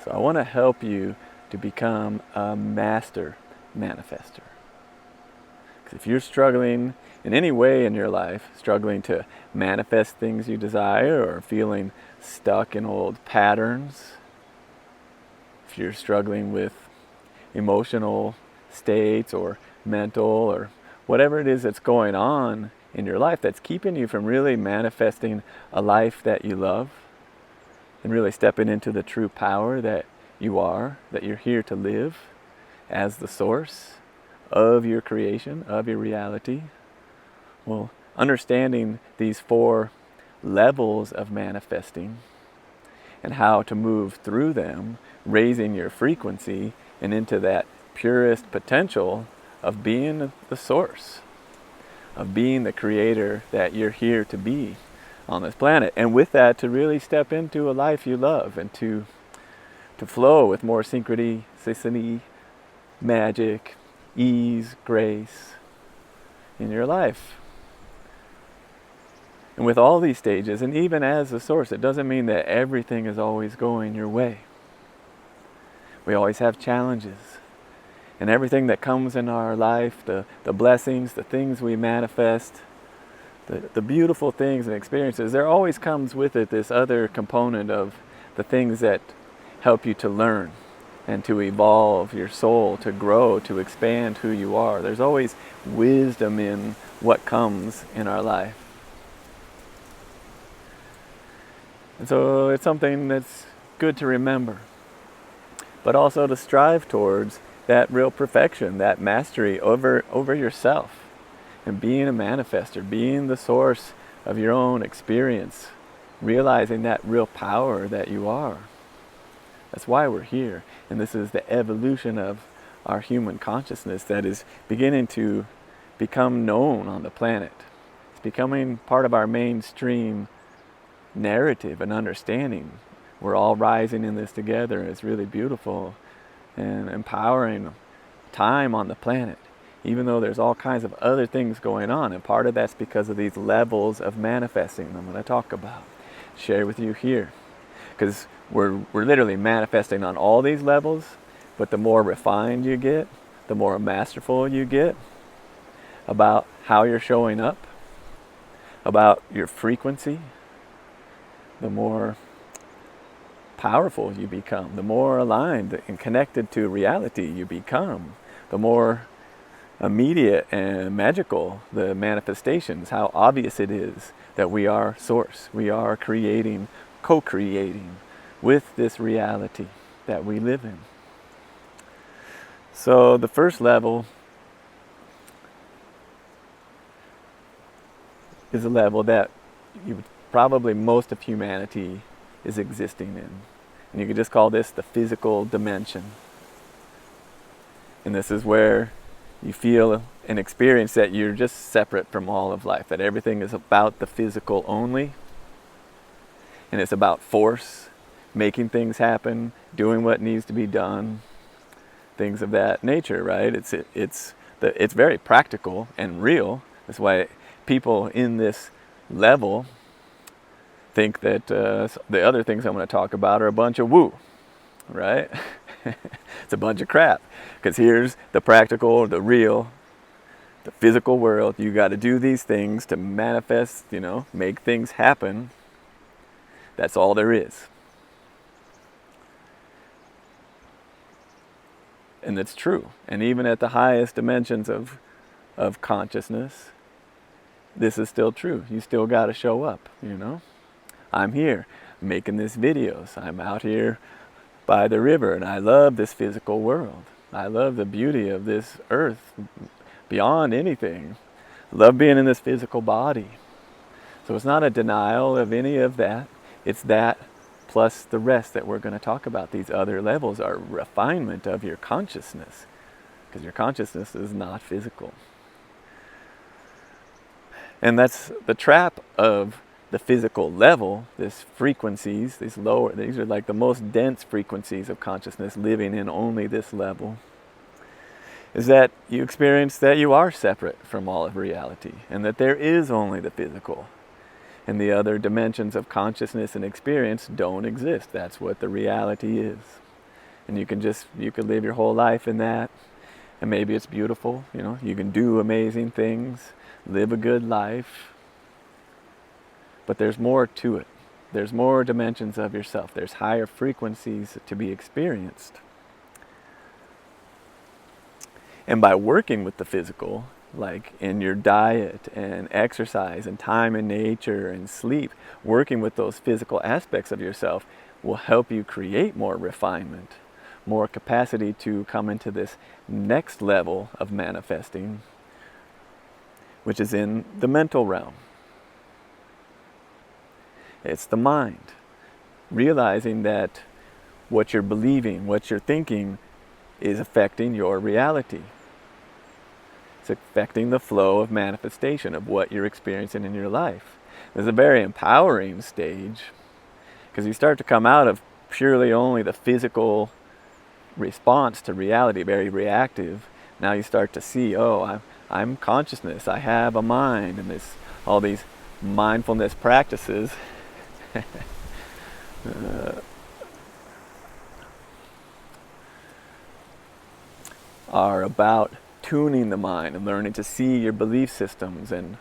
So I want to help you to become a master manifester. Because if you're struggling in any way in your life, struggling to manifest things you desire or feeling stuck in old patterns, if you're struggling with emotional states or mental or whatever it is that's going on in your life that's keeping you from really manifesting a life that you love and really stepping into the true power that you are, that you're here to live as the source of your creation, of your reality. Well, understanding these 4 levels of manifesting and how to move through them, raising your frequency and into that purest potential of being the source, of being the creator that you're here to be on this planet. And with that, to really step into a life you love and to flow with more synchronicity, magic, ease, grace in your life. And with all these stages, and even as the source, it doesn't mean that everything is always going your way. We always have challenges. And everything that comes in our life, the blessings, the things we manifest, the beautiful things and experiences, there always comes with it this other component of the things that help you to learn and to evolve your soul, to grow, to expand who you are. There's always wisdom in what comes in our life. And so it's something that's good to remember, but also to strive towards that real perfection, that mastery over yourself, and being a manifester, being the source of your own experience, realizing that real power that you are. That's why we're here. And this is the evolution of our human consciousness that is beginning to become known on the planet. It's becoming part of our mainstream narrative and understanding. We're all rising in this together. It's really beautiful and empowering time on the planet, even though there's all kinds of other things going on. And part of that's because of these levels of manifesting I'm going to talk about, share with you here. Because we're literally manifesting on all these levels, but the more refined you get, the more masterful you get about how you're showing up, about your frequency, the more powerful you become, the more aligned and connected to reality you become, the more immediate and magical the manifestations, how obvious it is that we are source, we are creating, co-creating with this reality that we live in. So the first level is a level that probably most of humanity is existing in. And you could just call this the physical dimension. And this is where you feel and experience that you're just separate from all of life, that everything is about the physical only. And it's about force, making things happen, doing what needs to be done, things of that nature, right? It's very practical and real. That's why people in this level think that the other things I'm going to talk about are a bunch of woo, right? It's a bunch of crap. Because here's the practical, the real, the physical world. You got to do these things to manifest, make things happen. That's all there is. And that's true. And even at the highest dimensions of consciousness, this is still true. You still got to show up, I'm here making these videos. I'm out here by the river and I love this physical world. I love the beauty of this earth beyond anything. I love being in this physical body. So it's not a denial of any of that. It's that plus the rest that we're going to talk about. These other levels are refinement of your consciousness, because your consciousness is not physical. And that's the trap of the physical level, these frequencies, these are like the most dense frequencies of consciousness living in only this level, is that you experience that you are separate from all of reality and that there is only the physical. And the other dimensions of consciousness and experience don't exist. That's what the reality is. And you could live your whole life in that. And maybe it's beautiful, you can do amazing things, live a good life. But there's more to it. There's more dimensions of yourself. There's higher frequencies to be experienced. And by working with the physical, like in your diet and exercise and time in nature and sleep, working with those physical aspects of yourself will help you create more refinement, more capacity to come into this next level of manifesting, which is in the mental realm. It's the mind. Realizing that what you're believing, what you're thinking is affecting your reality. It's affecting the flow of manifestation of what you're experiencing in your life. It's a very empowering stage because you start to come out of purely only the physical response to reality, very reactive. Now you start to see, I'm consciousness, I have a mind, and all these mindfulness practices are about tuning the mind and learning to see your belief systems and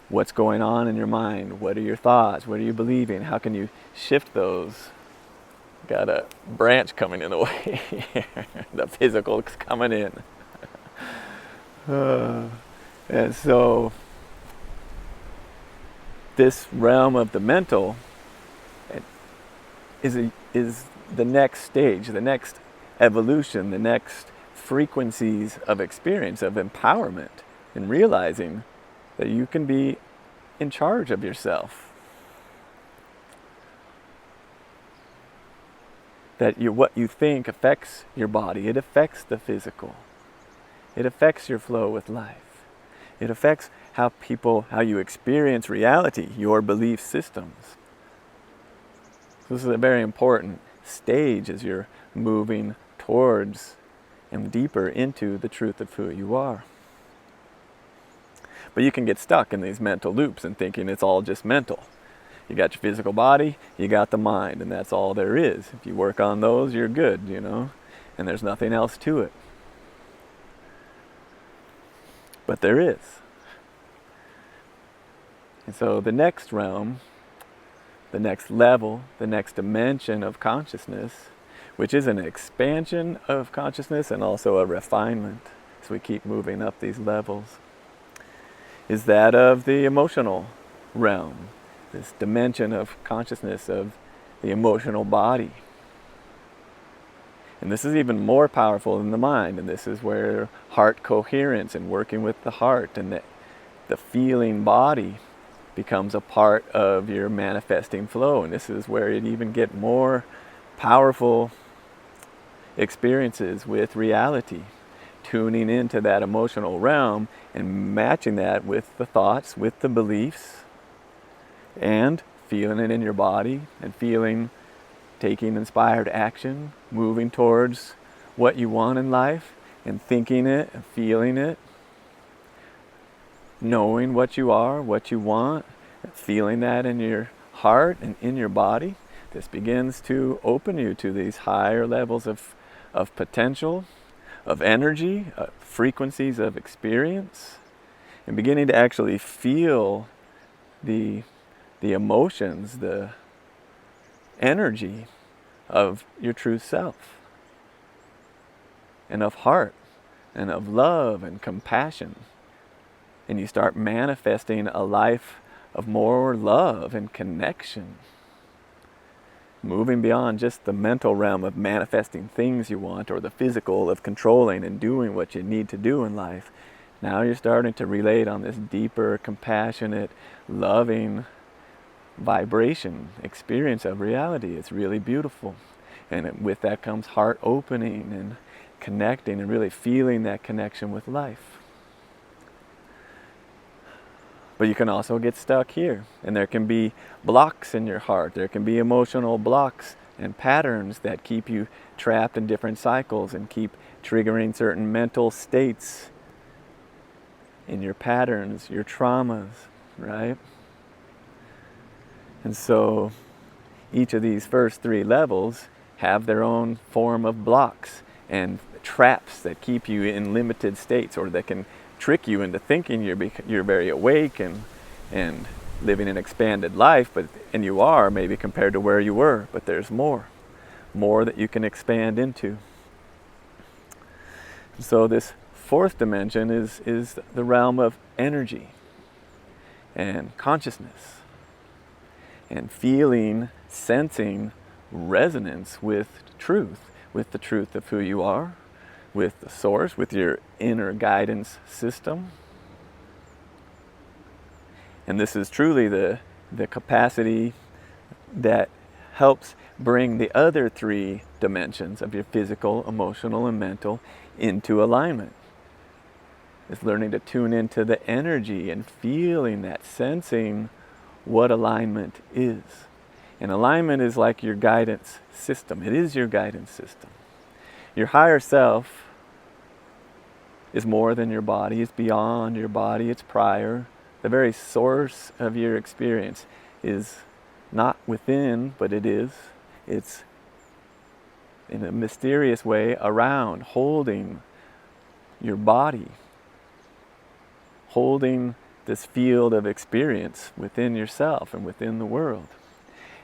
what's going on in your mind. What are your thoughts? What are you believing? How can you shift those? Got a branch coming in the way here. The physical's coming in. And so this realm of the mental is the next stage, the next evolution, the next frequencies of experience, of empowerment, and realizing that you can be in charge of yourself. That what you think affects your body. It affects the physical. It affects your flow with life. It affects how you experience reality, your belief systems. This is a very important stage as you're moving towards and deeper into the truth of who you are. But you can get stuck in these mental loops and thinking it's all just mental. You got your physical body, you got the mind, and that's all there is. If you work on those, you're good, and there's nothing else to it. But there is. And so the next realm, the next level, the next dimension of consciousness, which is an expansion of consciousness and also a refinement as we keep moving up these levels, is that of the emotional realm, this dimension of consciousness of the emotional body. And this is even more powerful than the mind, and this is where heart coherence and working with the heart and the feeling body becomes a part of your manifesting flow. And this is where you even get more powerful experiences with reality, tuning into that emotional realm and matching that with the thoughts, with the beliefs, and feeling it in your body and taking inspired action, moving towards what you want in life and thinking it and feeling it, knowing what you are, what you want, feeling that in your heart and in your body. This begins to open you to these higher levels of potential, of energy, frequencies of experience, and beginning to actually feel the emotions, the energy of your true self, and of heart, and of love and compassion. And you start manifesting a life of more love and connection. Moving beyond just the mental realm of manifesting things you want, or the physical of controlling and doing what you need to do in life. Now you're starting to relate on this deeper, compassionate, loving vibration experience of reality. It's really beautiful. And with that comes heart opening and connecting and really feeling that connection with life. But you can also get stuck here, and there can be blocks in your heart. There can be emotional blocks and patterns that keep you trapped in different cycles and keep triggering certain mental states in your patterns, your traumas, right? And so each of these first three levels have their own form of blocks and traps that keep you in limited states, or that can trick you into thinking you're very awake and living an expanded life, and you are, maybe, compared to where you were, but there's more that you can expand into. So this fourth dimension is the realm of energy and consciousness and feeling, sensing resonance with truth, with the truth of who you are, with the source, with your inner guidance system. And this is truly the capacity that helps bring the other three dimensions of your physical, emotional, and mental into alignment. It's learning to tune into the energy and feeling that, sensing what alignment is. And alignment is like your guidance system. It is your guidance system. Your higher self is more than your body. It's beyond your body. It's prior. The very source of your experience is not within, but it is. It's in a mysterious way around, holding your body, holding this field of experience within yourself and within the world.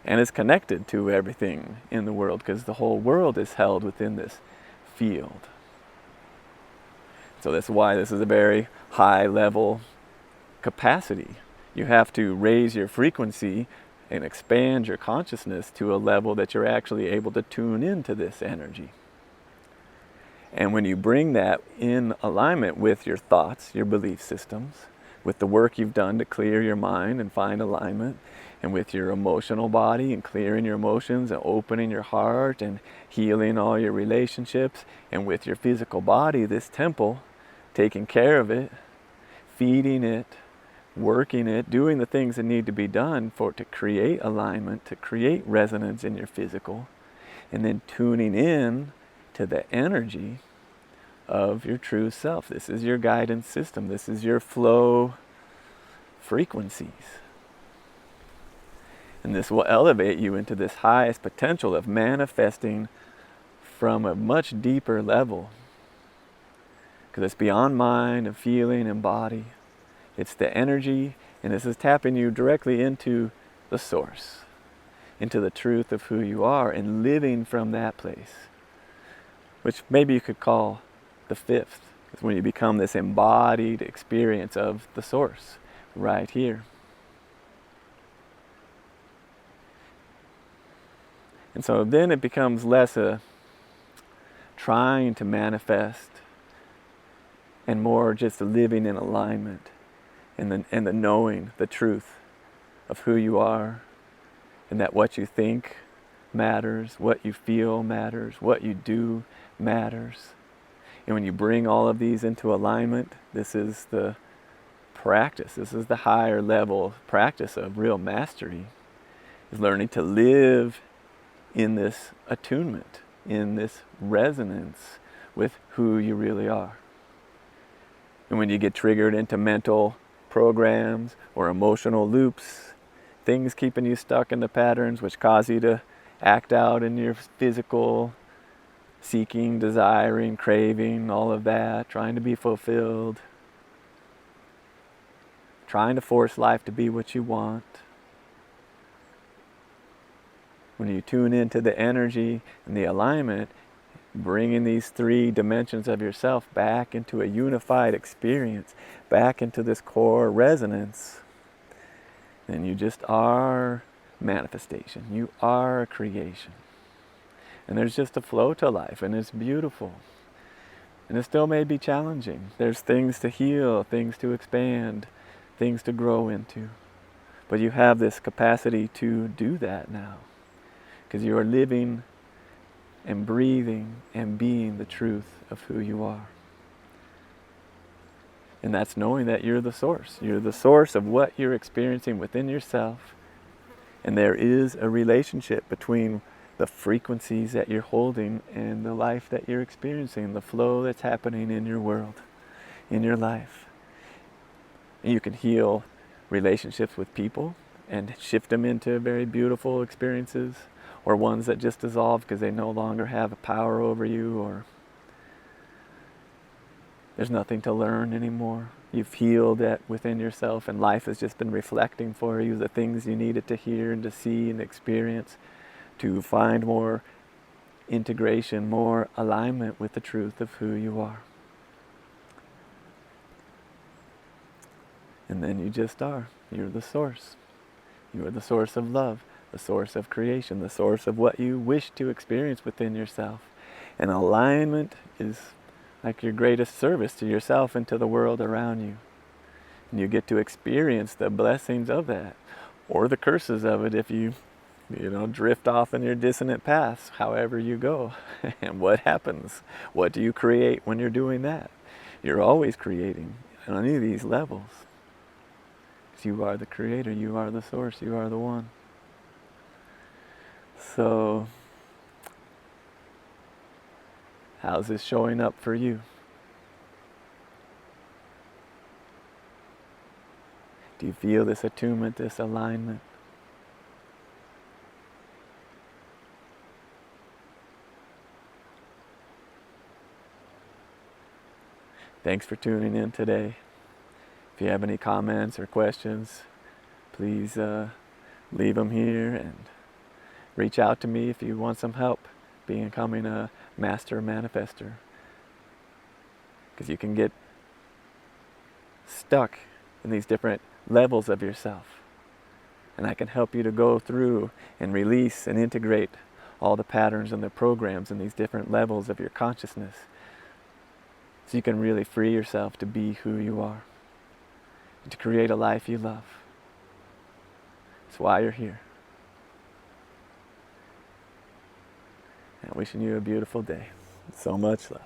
And is connected to everything in the world, because the whole world is held within this field. So that's why this is a very high level capacity. You have to raise your frequency and expand your consciousness to a level that you're actually able to tune into this energy. And when you bring that in alignment with your thoughts, your belief systems, with the work you've done to clear your mind and find alignment, and with your emotional body and clearing your emotions and opening your heart and healing all your relationships, and with your physical body, this temple, taking care of it, feeding it, working it, doing the things that need to be done for it to create alignment, to create resonance in your physical, and then tuning in to the energy of your true self. This is your guidance system. This is your flow frequencies. And this will elevate you into this highest potential of manifesting from a much deeper level. Because it's beyond mind and feeling and body. It's the energy, and this is tapping you directly into the source, into the truth of who you are, and living from that place. Which maybe you could call the fifth. It's when you become this embodied experience of the source, right here. And so then it becomes less a trying to manifest and more just a living in alignment and the knowing the truth of who you are, and that what you think matters, what you feel matters, what you do matters. And when you bring all of these into alignment, this is the practice. This is the higher level practice of real mastery, is learning to live in this attunement, in this resonance with who you really are. And when you get triggered into mental programs or emotional loops, things keeping you stuck in the patterns which cause you to act out in your physical, seeking, desiring, craving, all of that, trying to be fulfilled, trying to force life to be what you want. When you tune into the energy and the alignment, bringing these three dimensions of yourself back into a unified experience, back into this core resonance, then you just are manifestation. You are creation. And there's just a flow to life, and it's beautiful. And it still may be challenging. There's things to heal, things to expand, things to grow into. But you have this capacity to do that now, because you are living and breathing and being the truth of who you are. And that's knowing that you're the source. You're the source of what you're experiencing within yourself. And there is a relationship between the frequencies that you're holding and the life that you're experiencing, the flow that's happening in your world, in your life. And you can heal relationships with people and shift them into very beautiful experiences, or ones that just dissolve because they no longer have a power over you, or there's nothing to learn anymore. You've healed that within yourself, and life has just been reflecting for you the things you needed to hear and to see and experience to find more integration, more alignment with the truth of who you are. And then you just are. You're the source. You are the source of love, the source of creation, the source of what you wish to experience within yourself. And alignment is like your greatest service to yourself and to the world around you. And you get to experience the blessings of that, or the curses of it if you drift off in your dissonant paths, however you go. And what happens? What do you create when you're doing that? You're always creating on any of these levels. Because you are the creator, you are the source, you are the one. So, how's this showing up for you? Do you feel this attunement, this alignment? Thanks for tuning in today. If you have any comments or questions, please leave them here, and reach out to me if you want some help becoming a master manifester. Because you can get stuck in these different levels of yourself. And I can help you to go through and release and integrate all the patterns and the programs in these different levels of your consciousness, so you can really free yourself to be who you are and to create a life you love. That's why you're here. And wishing you a beautiful day. So much love.